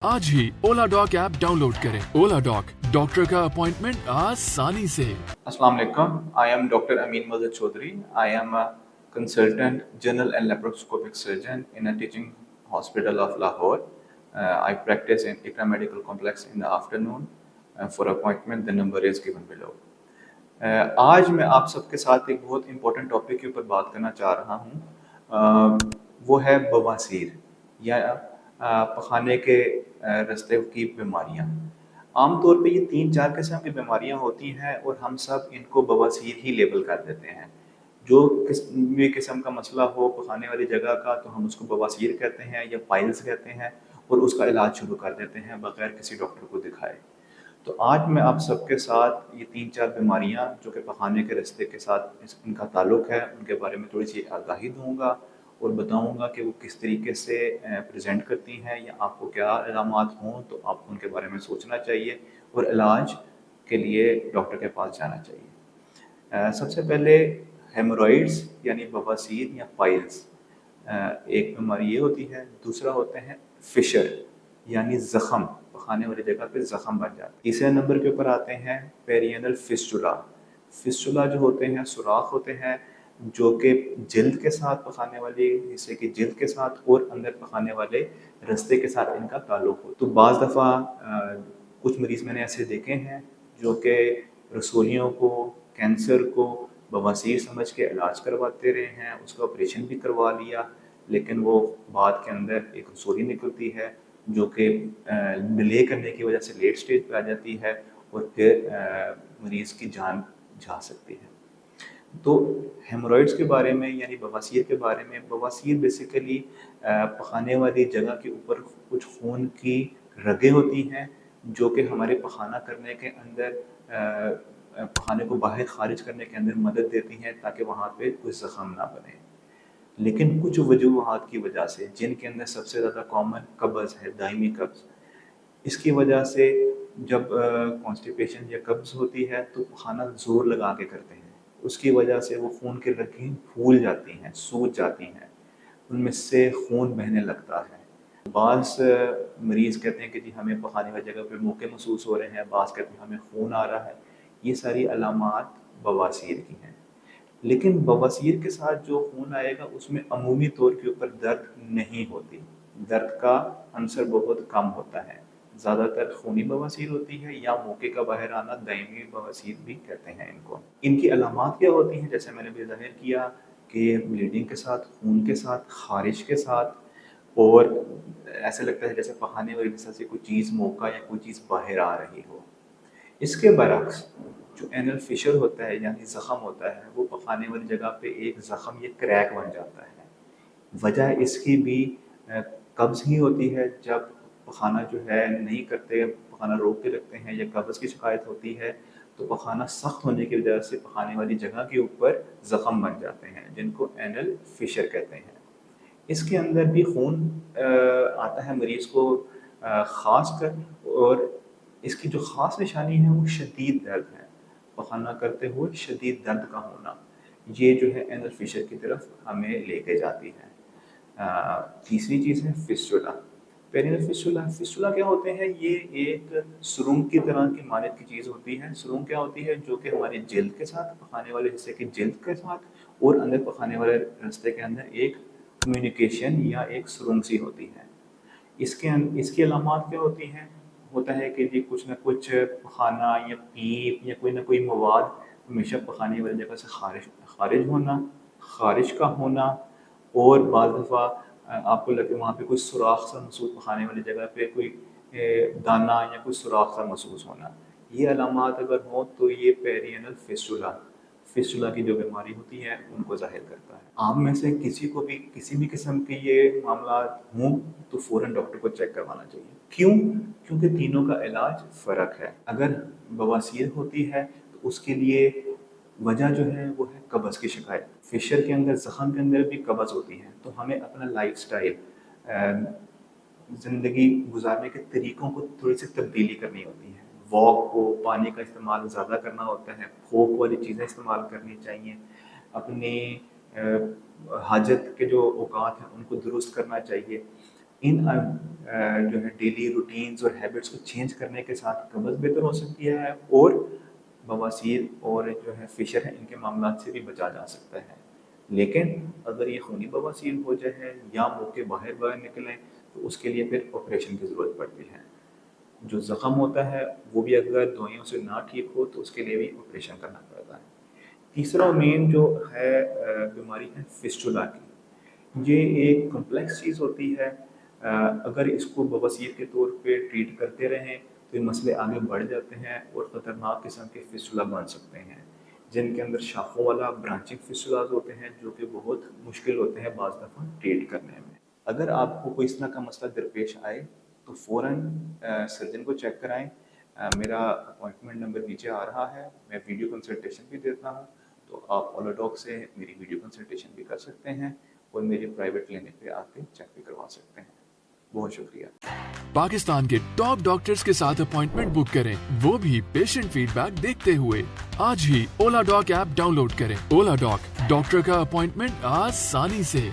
आज ही ओला dock app download करें। ओला dock, doctor का अपॉइंटमेंट आसानी से। Assalamu alaikum. I am Dr. Amin Mazhar Chaudhary. I am a consultant general and laparoscopic surgeon in a teaching hospital of Lahore. I practice in Ikra Medical Complex in the afternoon. For appointment, the number is given below. आज मैं आप सबके साथ एक बहुत important topic के ऊपर बात करना चाह रहा हूँ। वो है बवासीर या पखाने के रास्ते की बीमारियाँ। आम तौर पे ये 3-4 किस्म की बीमारियाँ होती हैं और हम सब इनको बवासीर ही लेबल कर देते हैं। जो भी किस्म का मसला हो पखाने वाली जगह का, तो हम उसको बवासीर कहते हैं या पाइल्स कहते हैं और उसका इलाज शुरू कर देते हैं बगैर किसी डॉक्टर को दिखाए। तो आज मैं आप सबके साथ ये 3-4 बीमारियां जो कि पखाने के रास्ते के साथ इनका ताल्लुक़ है, उनके बारे में थोड़ी सी आगाही दूंगा और बताऊंगा कि वो किस तरीके से प्रेजेंट करती हैं या आपको क्या अलामात हों तो आपको उनके बारे में सोचना चाहिए और इलाज के लिए डॉक्टर के पास जाना चाहिए। सबसे पहले हेमोरॉइड्स यानी बवासीर या पाइल्स एक बीमारी ये होती है। दूसरा होते हैं फिशर यानी ज़ख़म, पखाने वाली जगह पे ज़ख़म बन जाता है। तीसरे नंबर के ऊपर आते हैं पेरियनल फिस्टुला। फिस्टुला जो होते हैं सुराख होते हैं जो कि जिल्द के साथ पखाने वाले हिस्से की जिल्द के साथ और अंदर पखाने वाले रास्ते के साथ इनका ताल्लुक़ हो। तो बाज़ दफ़ा कुछ मरीज़ मैंने ऐसे देखे हैं जो कि रसोलियों को, कैंसर को बवासीर समझ के इलाज करवाते रहे हैं, उसका ऑपरेशन भी करवा लिया, लेकिन वो बाद के अंदर एक रसोली निकलती है जो कि डिले करने की वजह से लेट स्टेज पे आ जाती है और फिर मरीज़ की जान जा सकती है। तो हेमोरॉइड्स के बारे में यानी बवासीर के बारे में, बवासीर बेसिकली पखाने वाली जगह के ऊपर कुछ खून की रगें होती हैं जो कि हमारे पखाना करने के अंदर पखाने को बाहर खारिज करने के अंदर मदद देती हैं ताकि वहाँ पे कोई ज़ख़म ना बने। लेकिन कुछ वजूहात की वजह से, जिनके अंदर सबसे ज़्यादा कॉमन कब्ज़ है, दायमी कब्ज़, इसकी वजह से जब कॉन्स्टिपेशन या कब्ज़ होती है तो खाना ज़ोर लगा के करते हैं, उसकी वजह से वो खून की रगें फूल जाती हैं, सूज जाती हैं, उनमें से खून बहने लगता है। बाज़ मरीज़ कहते हैं कि जी हमें पखाने वाली जगह पे मोके महसूस हो रहे हैं, बाज़ कहते हैं हमें खून आ रहा है। ये सारी अलामात बवासीर की हैं। लेकिन बवासीर के साथ जो खून आएगा उसमें अमूमी तौर के ऊपर दर्द नहीं होती, दर्द का अंसर बहुत कम होता है। ज़्यादातर खूनी बवासीर होती है या मौके का बाहर आना, दायमी बवासीर भी कहते हैं इनको। इनकी अलामात क्या होती हैं, जैसे मैंने भी ज़ाहिर किया कि ब्लीडिंग के साथ, खून के साथ, खारिश के साथ, और ऐसे लगता है जैसे पखाने वाली वजह से कोई चीज़ मौका या कोई चीज़ बाहर आ रही हो। इसके बरक्स जो एनल फिशर होता है यानी ज़ख़म होता है, वो पखाने वाली जगह पे एक ज़ख़म या क्रैक बन जाता है। वजह इसकी भी कब्ज़ ही होती है। जब पखाना जो है नहीं करते, पखाना रोक के रखते हैं या कब्ज़ की शिकायत होती है तो पखाना सख्त होने की वजह से पखाने वाली जगह के ऊपर ज़ख़म बन जाते हैं जिनको एनल फिशर कहते हैं। इसके अंदर भी खून आता है मरीज़ को ख़ास कर, और इसकी जो ख़ास निशानी है वो शदीद दर्द है। पखाना करते हुए शदीद दर्द का होना, ये जो है एनल फिशर की तरफ हमें लेके जाती है। तीसरी चीज़ है फिस्टुला, पेरिनल फिस्टुला। फिस्टुला क्या होते हैं, ये एक सुरुंग की तरह की मानद की चीज़ होती है। सुरुंग क्या होती है, जो कि हमारी जिल्द के साथ, पखाने वाले हिस्से की जिल्द के साथ और अंदर पखाने वाले रास्ते के अंदर एक कम्युनिकेशन या एक सुरुंग सी होती है। इसकी अलामात क्या होती हैं, होता है कि जी कुछ ना कुछ पखाना या पीप या कोई ना कोई मवाद हमेशा पखाने वाली जगह से खारिज होना, खारिश का होना, और बाज़ दफ़ा आपको लगे वहाँ पे कोई सुराख सा महसूस, पखाने वाली जगह पे कोई दाना या कोई सुराख सा महसूस होना। ये अलामात अगर हों तो ये पेरियनल फिस्टुला, फिस्टुला की जो बीमारी होती है उनको ज़ाहिर करता है। आप में से किसी को भी किसी भी किस्म के ये मामला हों तो फ़ौरन डॉक्टर को चेक करवाना चाहिए। क्यों? क्योंकि तीनों का इलाज फ़र्क है। अगर बवासीर होती है तो उसके लिए वजह जो है वो है कब्ज़ की शिकायत। फिशर के अंदर, ज़ख़म के अंदर भी कब्ज़ होती है, तो हमें अपना लाइफ़स्टाइल, ज़िंदगी गुजारने के तरीक़ों को थोड़ी सी तब्दीली करनी होती है। वॉक को, पानी का इस्तेमाल ज़्यादा करना होता है, फोक वाली चीज़ें इस्तेमाल करनी चाहिए, अपनी हाजत के जो औकात हैं उनको दुरुस्त करना चाहिए। ان جو ہے ڈیلی روٹینز اور ہیبٹس کو چینج کرنے کے ساتھ قبض بہتر ہو سکتی ہے اور بواسیر اور جو ہے فشر ہے ان کے معاملات سے بھی بچا جا سکتا ہے. لیکن اگر یہ خونی بواسیر ہو جائے یا منہ کے باہر نکلیں تو اس کے لیے پھر آپریشن کی ضرورت پڑتی ہے. جو زخم ہوتا ہے وہ بھی اگر دوائیوں سے نہ ٹھیک ہو تو اس کے لیے بھی آپریشن کرنا پڑتا ہے. تیسرا مین جو ہے بیماری ہے فسٹولا کی. یہ ایک کمپلیکس چیز ہوتی ہے. اگر اس کو بواسیر کے طور پہ ٹریٹ کرتے رہیں تو یہ مسئلے آگے بڑھ جاتے ہیں اور خطرناک قسم کے فسٹولا بن سکتے ہیں جن کے اندر شاخوں والا برانچنگ فسٹولاز ہوتے ہیں جو کہ بہت مشکل ہوتے ہیں بعض دفعہ ٹریٹ کرنے میں. اگر آپ کو کوئی اس طرح کا مسئلہ درپیش آئے تو فوراً سرجن کو چیک کرائیں. میرا اپوائنٹمنٹ نمبر نیچے آ رہا ہے. میں ویڈیو کنسلٹیشن بھی دیتا ہوں تو آپ اولا ڈاک سے میری ویڈیو کنسلٹیشن بھی کر سکتے ہیں اور میری پرائیویٹ کلینک پہ آ کے چیک بھی کروا سکتے ہیں. بہت شکریہ. پاکستان کے ٹاپ ڈاکٹرز کے ساتھ اپوائنٹمنٹ بک کریں, وہ بھی پیشنٹ فیڈ بیک دیکھتے ہوئے. آج ہی اولا ڈاک ایپ ڈاؤن لوڈ کریں. اولا ڈاک, ڈاکٹر کا اپوائنٹمنٹ آسانی سے.